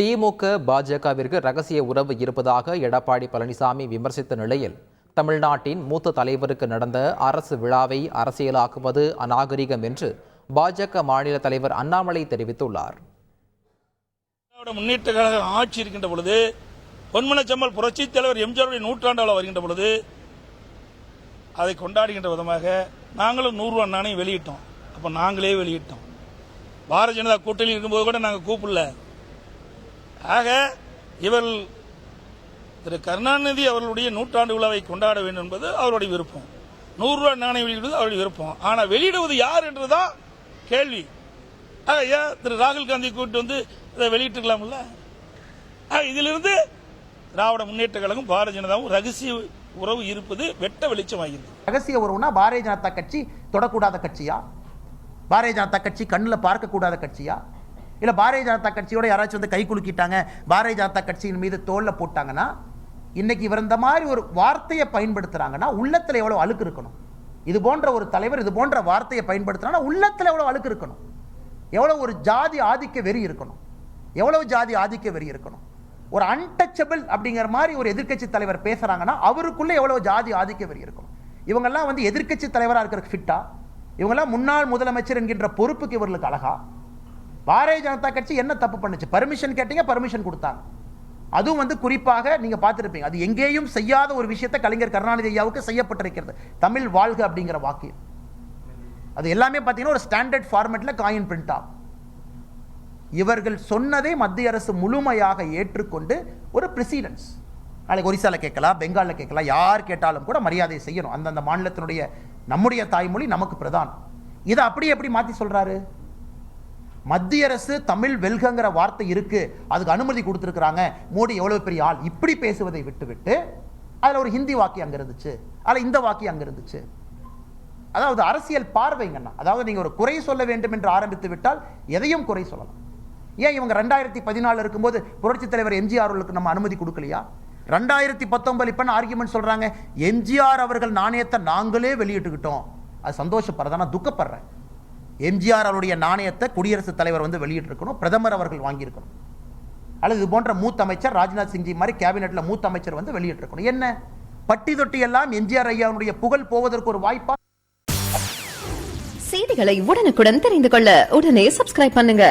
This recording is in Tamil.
திமுக பாஜகவிற்கு ரகசிய உறவு இருப்பதாக எடப்பாடி பழனிசாமி விமர்சித்த நிலையில் தமிழ்நாட்டின் மூத்த தலைவருக்கு நடந்த அரசு விழாவை அரசியலாக்குவது அநாகரிகம் என்று பாஜக மாநில தலைவர் அண்ணாமலை தெரிவித்துள்ளார். முன்னேற்ற கழக ஆட்சி இருக்கின்ற பொழுது பொன்மனச்செம்மல் புரட்சி தலைவர் எம்ஜிஆருடைய நூற்றாண்டு வருகின்ற பொழுது அதை கொண்டாடுகின்ற விதமாக நாங்களும் 100 ரூபா நாணயம் வெளியிட்டோம். அப்ப நாங்களே வெளியிட்டோம். பாரதிய ஜனதா கூட்டணி இருக்கும்போது கூட நாங்கள் கூப்பிடல. ஆக இவர்கள் திரு கருணாநிதி அவர்களுடைய நூற்றாண்டு விழாவை கொண்டாட வேண்டும் என்பது அவருடைய விருப்பம். 100 ரூபா நாணயம் வெளியிடுவது அவருடைய விருப்பம். ஆனால் வெளியிடுவது யார் என்றுதான் கேள்வி. ஏன் திரு ராகுல் காந்தி கூட்டு வந்து இதை வெளியிட்டுக்கலாம்ல? இதிலிருந்து திராவிட முன்னேற்ற கழகம் பாரதிய ஜனதாவும் ரகசிய உறவு இருப்பது வெட்ட வெளிச்சமாகிறது. ரகசிய உறவுனா பாரதிய ஜனதா கட்சி தொடக்கூடாத கட்சியா? பாரதிய ஜனதா கட்சி கண்ணில் பார்க்கக்கூடாத கட்சியா? இல்லை பாரதிய ஜனதா கட்சியோட யாராச்சும் வந்து கை குலுக்கிட்டாங்க, பாரதிய ஜனதா கட்சியின் மீது தோல்ல போட்டாங்கன்னா, இன்னைக்கு இவர் இந்த மாதிரி ஒரு வார்த்தையை பயன்படுத்துறாங்கன்னா உள்ளத்தில் எவ்வளவு அழுக்கு இருக்கணும்? இது போன்ற ஒரு தலைவர் இது போன்ற வார்த்தையை பயன்படுத்துறாங்கன்னா உள்ளத்தில் எவ்வளவு அழுக்கு இருக்கணும்? எவ்வளவு ஒரு ஜாதி ஆதிக்க வெறி இருக்கணும்? எவ்வளவு ஜாதி ஆதிக்க வெறி இருக்கணும்? ஒரு அன்டச்சபிள் அப்படிங்கிற மாதிரி ஒரு எதிர்க்கட்சி தலைவர் பேசுறாங்கன்னா அவருக்குள்ள எவ்வளவு ஜாதி ஆதிக்க வெறி இருக்கணும்? இவங்கெல்லாம் வந்து எதிர்க்கட்சி தலைவராக இருக்கிற ஃபிட்டா? இவங்கெல்லாம் முன்னாள் முதலமைச்சர் என்கின்ற பொறுப்புக்கு இவர்களுக்கு அழகா? பாரதிய ஜனதா கட்சி என்ன தப்பு பண்ணுச்சு? பர்மிஷன் கேட்டீங்க, பர்மிஷன் கொடுத்தாங்க. அதுவும் வந்து குறிப்பாக நீங்க பார்த்திருப்பீங்க, அது எங்கேயும் செய்யாத ஒரு விஷயத்தை கலைஞர் கருணாநிதி ஐயாவுக்கு செய்யப்பட்டிருக்கிறது. தமிழ் வாழ்க அப்படிங்கிற வாக்கியம். அது எல்லாமே பார்த்தீங்கன்னா ஒரு ஸ்டாண்டர்ட் ஃபார்மேட்ல காயின் பிரிண்ட் ஆகும். இவர்கள் சொன்னதை மத்திய அரசு முழுமையாக ஏற்றுக்கொண்டு ஒரு பிரசிடென்ஸ், நாளைக்கு ஒரிசால கேட்கலாம், பெங்காலில் கேட்கலாம், யார் கேட்டாலும் கூட மரியாதை செய்யணும். அந்தந்த மாநிலத்தினுடைய நம்முடைய தாய்மொழி நமக்கு பிரதானம். இதை அப்படியே எப்படி மாற்றி சொல்றாரு? மத்திய அரசு தமிழ் வெல்கங்கிற வார்த்தை இருக்கு, அதுக்கு அனுமதி கொடுத்திருக்கிறாங்க, மோடி எவ்வளவு பெரிய ஆள், இப்படி பேசுவதை விட்டுவிட்டு அதுல ஒரு ஹிந்தி வாக்கியம் அங்க இருந்துச்சு, அதுல இந்த வாக்கியம் அங்க இருந்துச்சு. அதாவது அரசியல் பார்வைங்கண்ணா. அதாவது நீங்க ஒரு குறை சொல்ல வேண்டும் என்று ஆரம்பித்து விட்டால் எதையும் குறை சொல்லலாம். ஏன் இவங்க 2014 இருக்கும்போது புரட்சி தலைவர் எம்ஜிஆர் அவர்களுக்கு நம்ம அனுமதி கொடுக்கலையா? 2019 இப்ப ஆர்கியூமெண்ட் சொல்றாங்க, எம்ஜிஆர் அவர்கள் நாணயத்தை நாங்களே வெளியிட்டுக்கிட்டோம். அது சந்தோஷப்படுறதா? நான் துக்கப்படுறேன். எம்ஜிஆர் அவருடைய நாணயத்தை குடியரசுத் தலைவர் வந்து வெளியிட்டிருக்கணும், பிரதமர் அவர்கள் வாங்கியிருக்கணும், அல்லது இது போன்ற மூத்த அமைச்சர் ராஜ்நாத் சிங்ஜி மாதிரி கேபினெட்ல மூத்த அமைச்சர் வந்து வெளியிட்டிருக்கணும். என்ன பட்டி தொட்டி எல்லாம் எம்ஜிஆர் ஐயாவுடைய புகழ் போவதற்கு ஒரு வாய்ப்பா? செய்திகளை உடனுக்குடன் தெரிந்து கொள்ள உடனே சப்ஸ்கிரைப் பண்ணுங்க.